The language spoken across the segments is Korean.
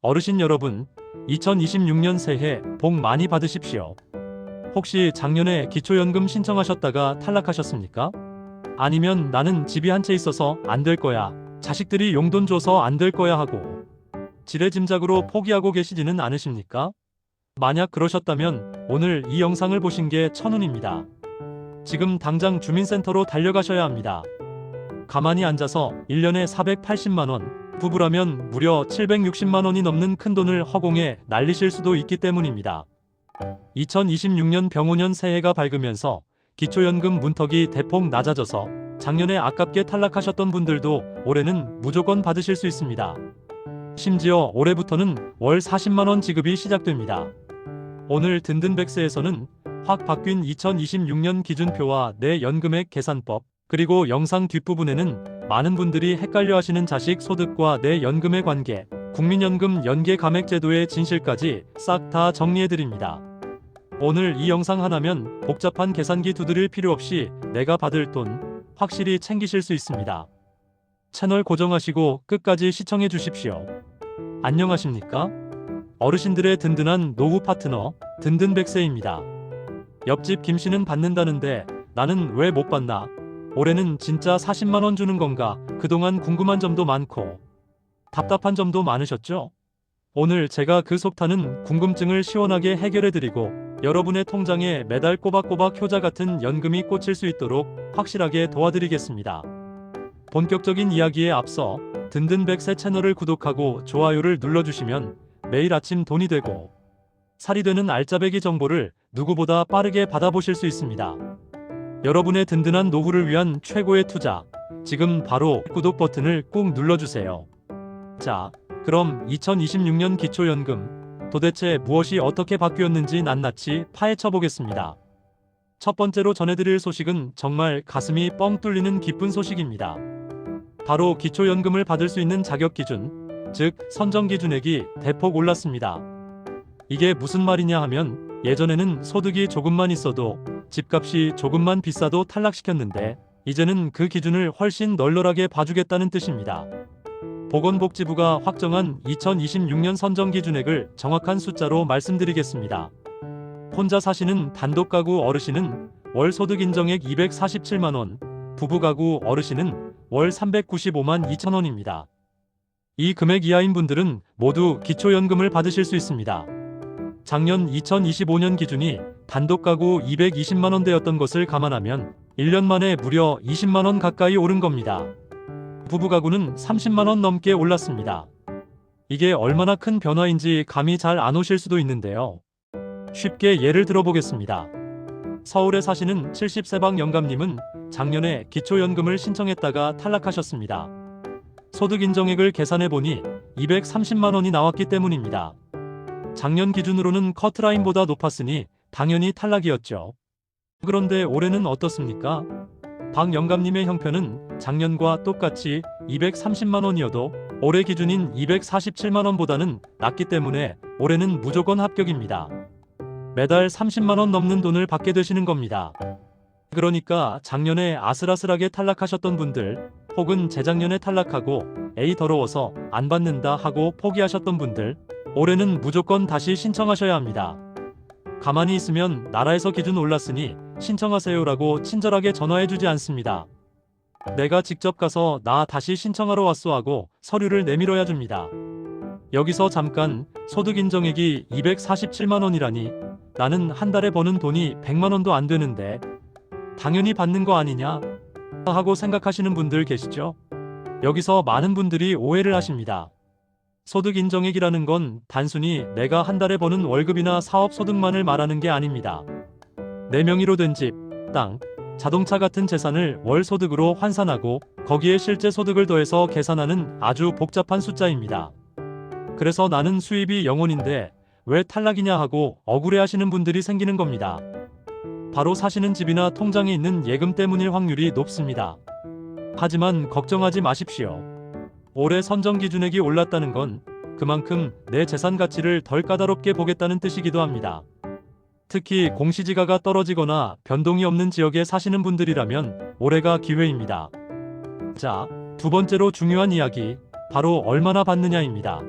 어르신 여러분, 2026년 새해 복 많이 받으십시오. 혹시 작년에 기초연금 신청하셨다가 탈락하셨습니까? 아니면 나는 집이 한 채 있어서 안 될 거야, 자식들이 용돈 줘서 안 될 거야 하고 지레짐작으로 포기하고 계시지는 않으십니까? 만약 그러셨다면 오늘 이 영상을 보신 게 천운입니다. 지금 당장 주민센터로 달려가셔야 합니다. 가만히 앉아서 1년에 480만원, 부부라면 무려 760만원이 넘는 큰돈을 허공에 날리실 수도 있기 때문입니다. 2026년 병오년 새해가 밝으면서 기초연금 문턱이 대폭 낮아져서 작년에 아깝게 탈락하셨던 분들도 올해는 무조건 받으실 수 있습니다. 심지어 올해부터는 월 40만원 지급이 시작됩니다. 오늘 든든백세에서는 확 바뀐 2026년 기준표와 내 연금액 계산법, 그리고 영상 뒷부분에는 많은 분들이 헷갈려 하시는 자식 소득과 내 연금의 관계, 국민연금 연계 감액 제도의 진실까지 싹 다 정리해드립니다. 오늘 이 영상 하나면 복잡한 계산기 두드릴 필요 없이 내가 받을 돈 확실히 챙기실 수 있습니다. 채널 고정하시고 끝까지 시청해 주십시오. 안녕하십니까? 어르신들의 든든한 노후 파트너 든든백세입니다. 옆집 김씨는 받는다는데 나는 왜 못 받나? 올해는 진짜 40만원 주는 건가? 그동안 궁금한 점도 많고 답답한 점도 많으셨죠? 오늘 제가 그 속타는 궁금증을 시원하게 해결해드리고 여러분의 통장에 매달 꼬박꼬박 효자 같은 연금이 꽂힐 수 있도록 확실하게 도와드리겠습니다. 본격적인 이야기에 앞서 든든백세 채널을 구독하고 좋아요를 눌러주시면 매일 아침 돈이 되고 살이 되는 알짜배기 정보를 누구보다 빠르게 받아보실 수 있습니다. 여러분의 든든한 노후를 위한 최고의 투자, 지금 바로 구독 버튼을 꾹 눌러주세요. 자, 그럼 2026년 기초연금, 도대체 무엇이 어떻게 바뀌었는지 낱낱이 파헤쳐 보겠습니다. 첫 번째로 전해드릴 소식은 정말 가슴이 뻥 뚫리는 기쁜 소식입니다. 바로 기초연금을 받을 수 있는 자격 기준, 즉 선정 기준액이 대폭 올랐습니다. 이게 무슨 말이냐 하면 예전에는 소득이 조금만 있어도 집값이 조금만 비싸도 탈락시켰는데 이제는 그 기준을 훨씬 널널하게 봐주겠다는 뜻입니다. 보건복지부가 확정한 2026년 선정 기준액을 정확한 숫자로 말씀드리겠습니다. 혼자 사시는 단독가구 어르신은 월 소득 인정액 247만원, 부부가구 어르신은 월 395만 2천원입니다. 이 금액 이하인 분들은 모두 기초연금을 받으실 수 있습니다. 작년 2025년 기준이 단독가구 220만원대였던 것을 감안하면 1년 만에 무려 20만원 가까이 오른 겁니다. 부부가구는 30만원 넘게 올랐습니다. 이게 얼마나 큰 변화인지 감이 잘 안 오실 수도 있는데요. 쉽게 예를 들어보겠습니다. 서울에 사시는 70세방 영감님은 작년에 기초연금을 신청했다가 탈락하셨습니다. 소득 인정액을 계산해보니 230만원이 나왔기 때문입니다. 작년 기준으로는 커트라인보다 높았으니 당연히 탈락이었죠. 그런데 올해는 어떻습니까? 박 영감님의 형편은 작년과 똑같이 230만원이어도 올해 기준인 247만원보다는 낮기 때문에 올해는 무조건 합격입니다. 매달 30만원 넘는 돈을 받게 되시는 겁니다. 그러니까 작년에 아슬아슬하게 탈락하셨던 분들, 혹은 재작년에 탈락하고 에이 더러워서 안 받는다 하고 포기하셨던 분들, 올해는 무조건 다시 신청하셔야 합니다. 가만히 있으면 나라에서 기준 올랐으니 신청하세요라고 친절하게 전화해주지 않습니다. 내가 직접 가서 나 다시 신청하러 왔어 하고 서류를 내밀어야 줍니다. 여기서 잠깐 소득 인정액이 247만원이라니 나는 한 달에 버는 돈이 100만원도 안 되는데 당연히 받는 거 아니냐 하고 생각하시는 분들 계시죠? 여기서 많은 분들이 오해를 하십니다. 소득 인정액이라는 건 단순히 내가 한 달에 버는 월급이나 사업 소득만을 말하는 게 아닙니다. 내 명의로 된 집, 땅, 자동차 같은 재산을 월 소득으로 환산하고 거기에 실제 소득을 더해서 계산하는 아주 복잡한 숫자입니다. 그래서 나는 수입이 0원인데 왜 탈락이냐 하고 억울해하시는 분들이 생기는 겁니다. 바로 사시는 집이나 통장에 있는 예금 때문일 확률이 높습니다. 하지만 걱정하지 마십시오. 올해 선정 기준액이 올랐다는 건 그만큼 내 재산 가치를 덜 까다롭게 보겠다는 뜻이기도 합니다. 특히 공시지가가 떨어지거나 변동이 없는 지역에 사시는 분들이라면 올해가 기회입니다. 자, 두 번째로 중요한 이야기, 바로 얼마나 받느냐입니다.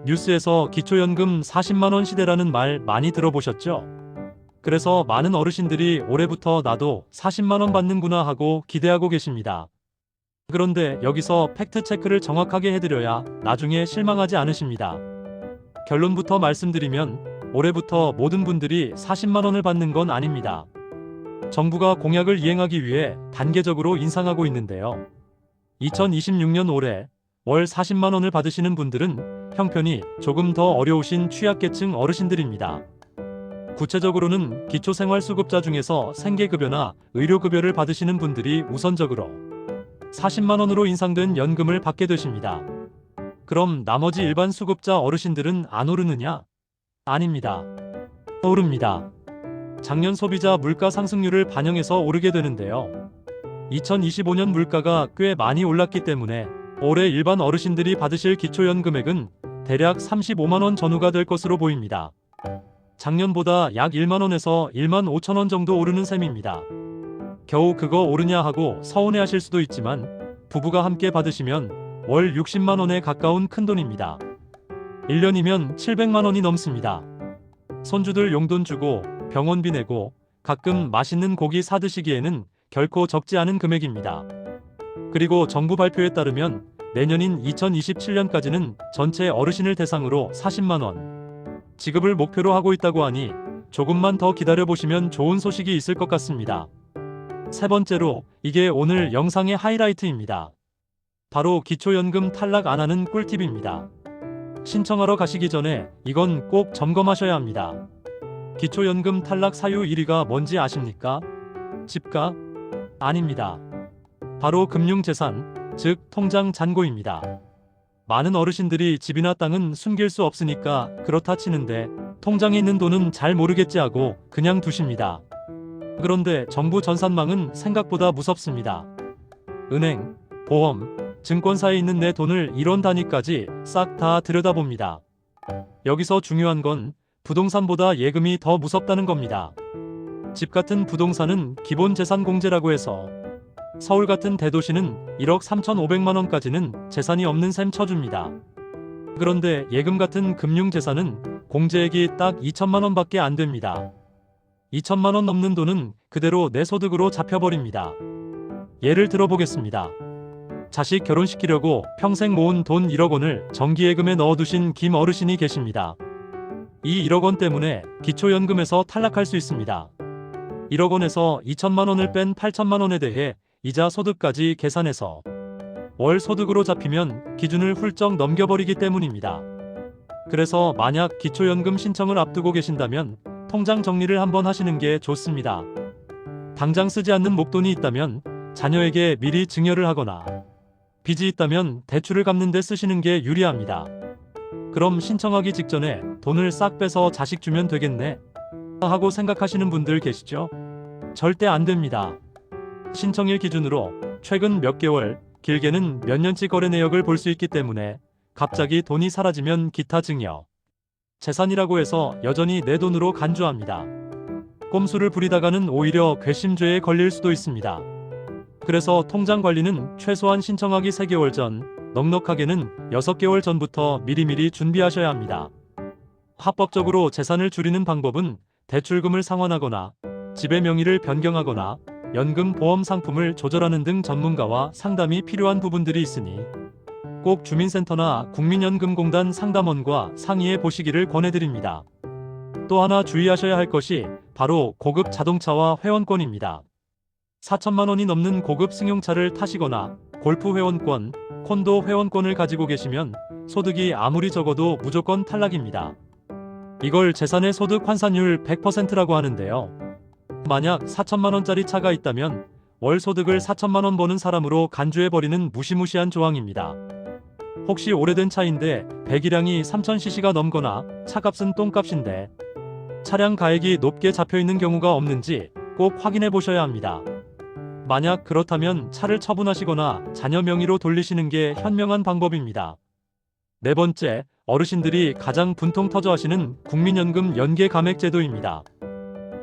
뉴스에서 기초연금 40만원 시대라는 말 많이 들어보셨죠? 그래서 많은 어르신들이 올해부터 나도 40만원 받는구나 하고 기대하고 계십니다. 그런데 여기서 팩트체크를 정확하게 해드려야 나중에 실망하지 않으십니다. 결론부터 말씀드리면 올해부터 모든 분들이 40만원을 받는 건 아닙니다. 정부가 공약을 이행하기 위해 단계적으로 인상하고 있는데요. 2026년 올해 월 40만원을 받으시는 분들은 형편이 조금 더 어려우신 취약계층 어르신들입니다. 구체적으로는 기초생활수급자 중에서 생계급여나 의료급여를 받으시는 분들이 우선적으로 40만원으로 인상된 연금을 받게 되십니다. 그럼 나머지 일반 수급자 어르신들은 안 오르느냐? 아닙니다. 오릅니다. 작년 소비자 물가 상승률을 반영해서 오르게 되는데요. 2025년 물가가 꽤 많이 올랐기 때문에 올해 일반 어르신들이 받으실 기초연금액은 대략 35만원 전후가 될 것으로 보입니다. 작년보다 약 1만원에서 1만 5천원 정도 오르는 셈입니다. 겨우 그거 오르냐 하고 서운해하실 수도 있지만 부부가 함께 받으시면 월 60만원에 가까운 큰돈입니다. 1년이면 700만원이 넘습니다. 손주들 용돈 주고 병원비 내고 가끔 맛있는 고기 사드시기에는 결코 적지 않은 금액입니다. 그리고 정부 발표에 따르면 내년인 2027년까지는 전체 어르신을 대상으로 40만원 지급을 목표로 하고 있다고 하니 조금만 더 기다려보시면 좋은 소식이 있을 것 같습니다. 세 번째로, 이게 오늘 영상의 하이라이트입니다. 바로 기초연금 탈락 안 하는 꿀팁입니다. 신청하러 가시기 전에 이건 꼭 점검하셔야 합니다. 기초연금 탈락 사유 1위가 뭔지 아십니까? 집가? 아닙니다. 바로 금융재산, 즉 통장 잔고입니다. 많은 어르신들이 집이나 땅은 숨길 수 없으니까 그렇다 치는데 통장에 있는 돈은 잘 모르겠지 하고 그냥 두십니다. 그런데 정부 전산망은 생각보다 무섭습니다. 은행, 보험, 증권사에 있는 내 돈을 1원 단위까지 싹 다 들여다봅니다. 여기서 중요한 건 부동산보다 예금이 더 무섭다는 겁니다. 집 같은 부동산은 기본재산공제라고 해서 서울 같은 대도시는 1억 3,500만원까지는 재산이 없는 셈 쳐줍니다. 그런데 예금 같은 금융재산은 공제액이 딱 2천만원밖에 안 됩니다. 2천만원 넘는 돈은 그대로 내 소득으로 잡혀버립니다. 예를 들어보겠습니다. 자식 결혼시키려고 평생 모은 돈 1억 원을 정기예금에 넣어두신 김 어르신이 계십니다. 이 1억 원 때문에 기초연금에서 탈락할 수 있습니다. 1억 원에서 2천만 원을 뺀 8천만 원에 대해 이자 소득까지 계산해서 월 소득으로 잡히면 기준을 훌쩍 넘겨버리기 때문입니다. 그래서 만약 기초연금 신청을 앞두고 계신다면 통장 정리를 한번 하시는 게 좋습니다. 당장 쓰지 않는 목돈이 있다면 자녀에게 미리 증여를 하거나 빚이 있다면 대출을 갚는 데 쓰시는 게 유리합니다. 그럼 신청하기 직전에 돈을 싹 빼서 자식 주면 되겠네 하고 생각하시는 분들 계시죠? 절대 안 됩니다. 신청일 기준으로 최근 몇 개월, 길게는 몇 년치 거래 내역을 볼 수 있기 때문에 갑자기 돈이 사라지면 기타 증여, 재산이라고 해서 여전히 내 돈으로 간주합니다. 꼼수를 부리다가는 오히려 괘씸죄에 걸릴 수도 있습니다. 그래서 통장 관리는 최소한 신청하기 3개월 전, 넉넉하게는 6개월 전부터 미리미리 준비하셔야 합니다. 합법적으로 재산을 줄이는 방법은 대출금을 상환하거나 집의 명의를 변경하거나 연금 보험 상품을 조절하는 등 전문가와 상담이 필요한 부분들이 있으니 꼭 주민센터나 국민연금공단 상담원과 상의해 보시기를 권해드립니다. 또 하나 주의하셔야 할 것이 바로 고급 자동차와 회원권입니다. 4천만 원이 넘는 고급 승용차를 타시거나 골프 회원권, 콘도 회원권을 가지고 계시면 소득이 아무리 적어도 무조건 탈락입니다. 이걸 재산의 소득 환산율 100%라고 하는데요. 만약 4천만 원짜리 차가 있다면 월 소득을 4천만 원 버는 사람으로 간주해버리는 무시무시한 조항입니다. 혹시 오래된 차인데 배기량이 3000cc가 넘거나 차값은 똥값인데 차량 가액이 높게 잡혀있는 경우가 없는지 꼭 확인해 보셔야 합니다. 만약 그렇다면 차를 처분하시거나 자녀 명의로 돌리시는 게 현명한 방법입니다. 네 번째, 어르신들이 가장 분통 터져 하시는 국민연금 연계 감액 제도입니다.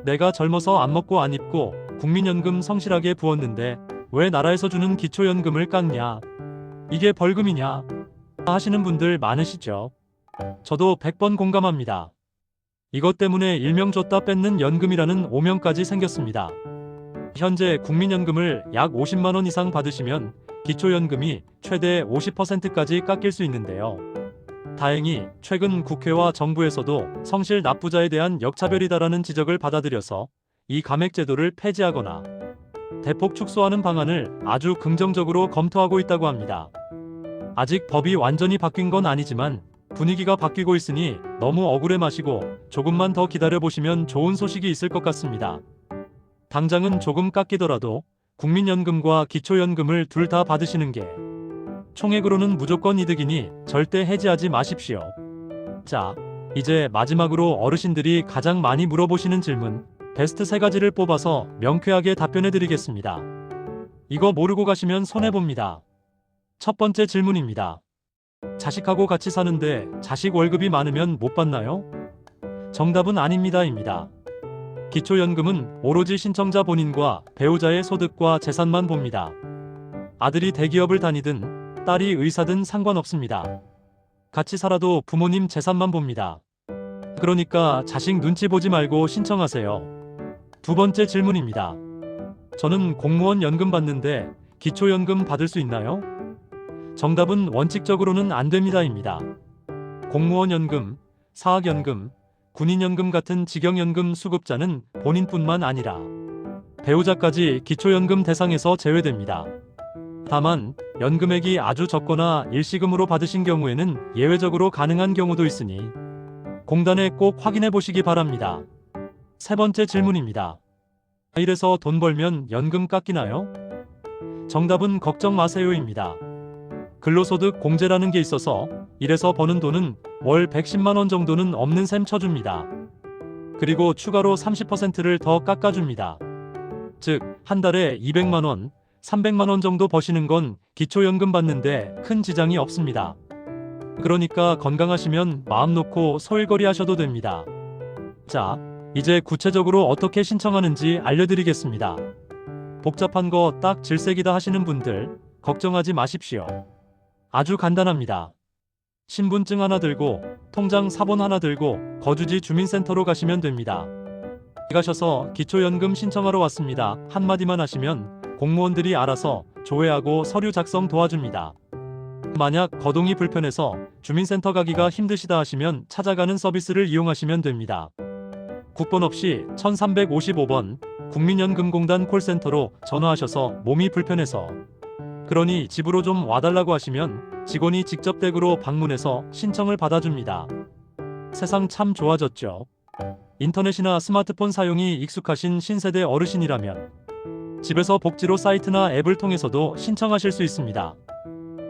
내가 젊어서 안 먹고 안 입고 국민연금 성실하게 부었는데 왜 나라에서 주는 기초연금을 깎냐? 이게 벌금이냐? 하시는 분들 많으시죠? 저도 100번 공감합니다. 이것 때문에 일명 줬다 뺏는 연금이라는 오명까지 생겼습니다. 현재 국민연금을 약 50만 원 이상 받으시면 기초연금이 최대 50%까지 깎일 수 있는데요. 다행히 최근 국회와 정부에서도 성실 납부자에 대한 역차별이다라는 지적을 받아들여서 이 감액제도를 폐지하거나 대폭 축소하는 방안을 아주 긍정적으로 검토하고 있다고 합니다. 아직 법이 완전히 바뀐 건 아니지만 분위기가 바뀌고 있으니 너무 억울해 마시고 조금만 더 기다려보시면 좋은 소식이 있을 것 같습니다. 당장은 조금 깎이더라도 국민연금과 기초연금을 둘 다 받으시는 게 총액으로는 무조건 이득이니 절대 해지하지 마십시오. 자, 이제 마지막으로 어르신들이 가장 많이 물어보시는 질문, 베스트 3가지를 뽑아서 명쾌하게 답변해 드리겠습니다. 이거 모르고 가시면 손해봅니다. 첫 번째 질문입니다. 자식하고 같이 사는데 자식 월급이 많으면 못 받나요? 정답은 아닙니다입니다. 기초연금은 오로지 신청자 본인과 배우자의 소득과 재산만 봅니다. 아들이 대기업을 다니든 딸이 의사든 상관없습니다. 같이 살아도 부모님 재산만 봅니다. 그러니까 자식 눈치 보지 말고 신청하세요. 두 번째 질문입니다. 저는 공무원 연금 받는데 기초연금 받을 수 있나요? 정답은 원칙적으로는 안 됩니다입니다. 공무원 연금, 사학연금, 군인연금 같은 직영연금 수급자는 본인뿐만 아니라 배우자까지 기초연금 대상에서 제외됩니다. 다만 연금액이 아주 적거나 일시금으로 받으신 경우에는 예외적으로 가능한 경우도 있으니 공단에 꼭 확인해 보시기 바랍니다. 세 번째 질문입니다. 이래서 돈 벌면 연금 깎이나요? 정답은 걱정 마세요입니다. 근로소득 공제라는 게 있어서 일해서 버는 돈은 월 110만 원 정도는 없는 셈 쳐줍니다. 그리고 추가로 30%를 더 깎아줍니다. 즉, 한 달에 200만 원, 300만 원 정도 버시는 건 기초연금 받는데 큰 지장이 없습니다. 그러니까 건강하시면 마음 놓고 소일거리 하셔도 됩니다. 자, 이제 구체적으로 어떻게 신청하는지 알려드리겠습니다. 복잡한 거 딱 질색이다 하시는 분들 걱정하지 마십시오. 아주 간단합니다. 신분증 하나 들고 통장 사본 하나 들고 거주지 주민센터로 가시면 됩니다. 가셔서 기초연금 신청하러 왔습니다. 한마디만 하시면 공무원들이 알아서 조회하고 서류 작성 도와줍니다. 만약 거동이 불편해서 주민센터 가기가 힘드시다 하시면 찾아가는 서비스를 이용하시면 됩니다. 국번 없이 1355번 국민연금공단 콜센터로 전화하셔서 몸이 불편해서 그러니 집으로 좀 와달라고 하시면 직원이 직접 댁으로 방문해서 신청을 받아줍니다. 세상 참 좋아졌죠. 인터넷이나 스마트폰 사용이 익숙하신 신세대 어르신이라면 집에서 복지로 사이트나 앱을 통해서도 신청하실 수 있습니다.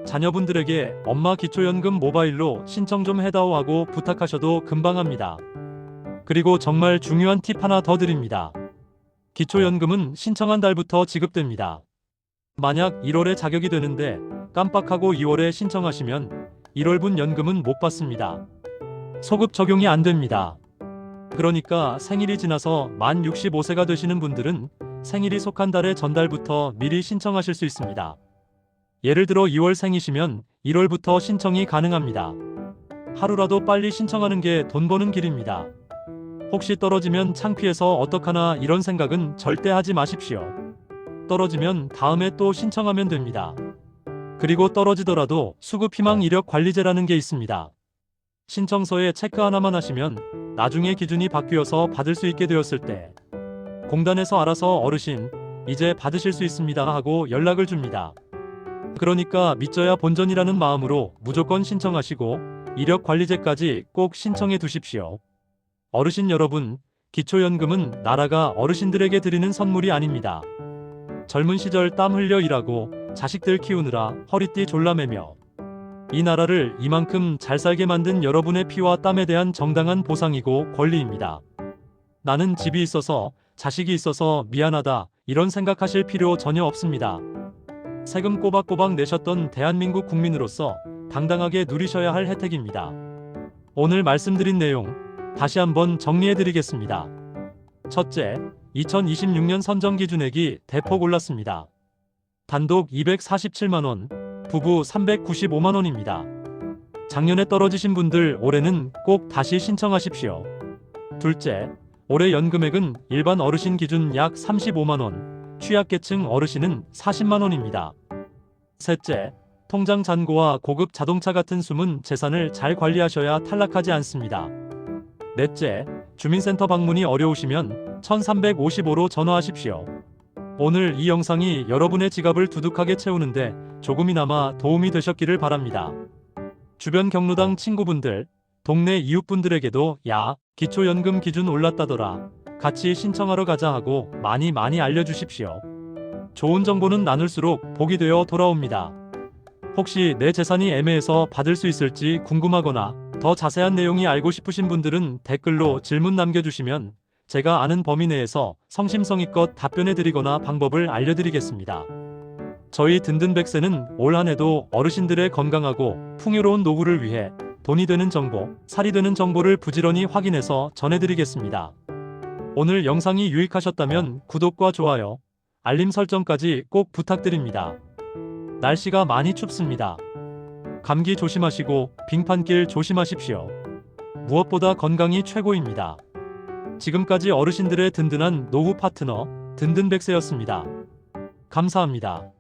자녀분들에게 엄마 기초연금 모바일로 신청 좀 해다오 하고 부탁하셔도 금방 합니다. 그리고 정말 중요한 팁 하나 더 드립니다. 기초연금은 신청한 달부터 지급됩니다. 만약 1월에 자격이 되는데 깜빡하고 2월에 신청하시면 1월분 연금은 못 받습니다. 소급 적용이 안 됩니다. 그러니까 생일이 지나서 만 65세가 되시는 분들은 생일이 속한 달의 전달부터 미리 신청하실 수 있습니다. 예를 들어 2월 생이시면 1월부터 신청이 가능합니다. 하루라도 빨리 신청하는 게 돈 버는 길입니다. 혹시 떨어지면 창피해서 어떡하나 이런 생각은 절대 하지 마십시오. 떨어지면 다음에 또 신청하면 됩니다. 그리고 떨어지더라도 수급희망 이력 관리제라는 게 있습니다. 신청서에 체크 하나만 하시면 나중에 기준이 바뀌어서 받을 수 있게 되었을 때 공단에서 알아서 어르신 이제 받으실 수 있습니다 하고 연락을 줍니다. 그러니까 믿져야 본전이라는 마음으로 무조건 신청하시고 이력 관리제까지 꼭 신청해 두십시오. 어르신 여러분, 기초연금은 나라가 어르신들에게 드리는 선물이 아닙니다. 젊은 시절 땀 흘려 일하고 자식들 키우느라 허리띠 졸라매며 이 나라를 이만큼 잘 살게 만든 여러분의 피와 땀에 대한 정당한 보상이고 권리입니다. 나는 집이 있어서 자식이 있어서 미안하다 이런 생각하실 필요 전혀 없습니다. 세금 꼬박꼬박 내셨던 대한민국 국민으로서 당당하게 누리셔야 할 혜택입니다. 오늘 말씀드린 내용 다시 한번 정리해드리겠습니다. 첫째, 2026년 선정기준액이 대폭 올랐습니다. 단독 247만원, 부부 395만원입니다. 작년에 떨어지신 분들 올해는 꼭 다시 신청하십시오. 둘째, 올해 연금액은 일반 어르신 기준 약 35만원, 취약계층 어르신은 40만원입니다. 셋째, 통장 잔고와 고급 자동차 같은 숨은 재산을 잘 관리하셔야 탈락하지 않습니다. 넷째, 주민센터 방문이 어려우시면 1355로 전화하십시오. 오늘 이 영상이 여러분의 지갑을 두둑하게 채우는데 조금이나마 도움이 되셨기를 바랍니다. 주변 경로당 친구분들, 동네 이웃분들에게도 야, 기초연금 기준 올랐다더라, 같이 신청하러 가자 하고 많이 알려주십시오. 좋은 정보는 나눌수록 복이 되어 돌아옵니다. 혹시 내 재산이 애매해서 받을 수 있을지 궁금하거나 더 자세한 내용이 알고 싶으신 분들은 댓글로 질문 남겨주시면 제가 아는 범위 내에서 성심성의껏 답변해드리거나 방법을 알려드리겠습니다. 저희 든든백세는 올 한해도 어르신들의 건강하고 풍요로운 노후를 위해 돈이 되는 정보, 살이 되는 정보를 부지런히 확인해서 전해드리겠습니다. 오늘 영상이 유익하셨다면 구독과 좋아요, 알림 설정까지 꼭 부탁드립니다. 날씨가 많이 춥습니다. 감기 조심하시고 빙판길 조심하십시오. 무엇보다 건강이 최고입니다. 지금까지 어르신들의 든든한 노후 파트너 든든백세였습니다. 감사합니다.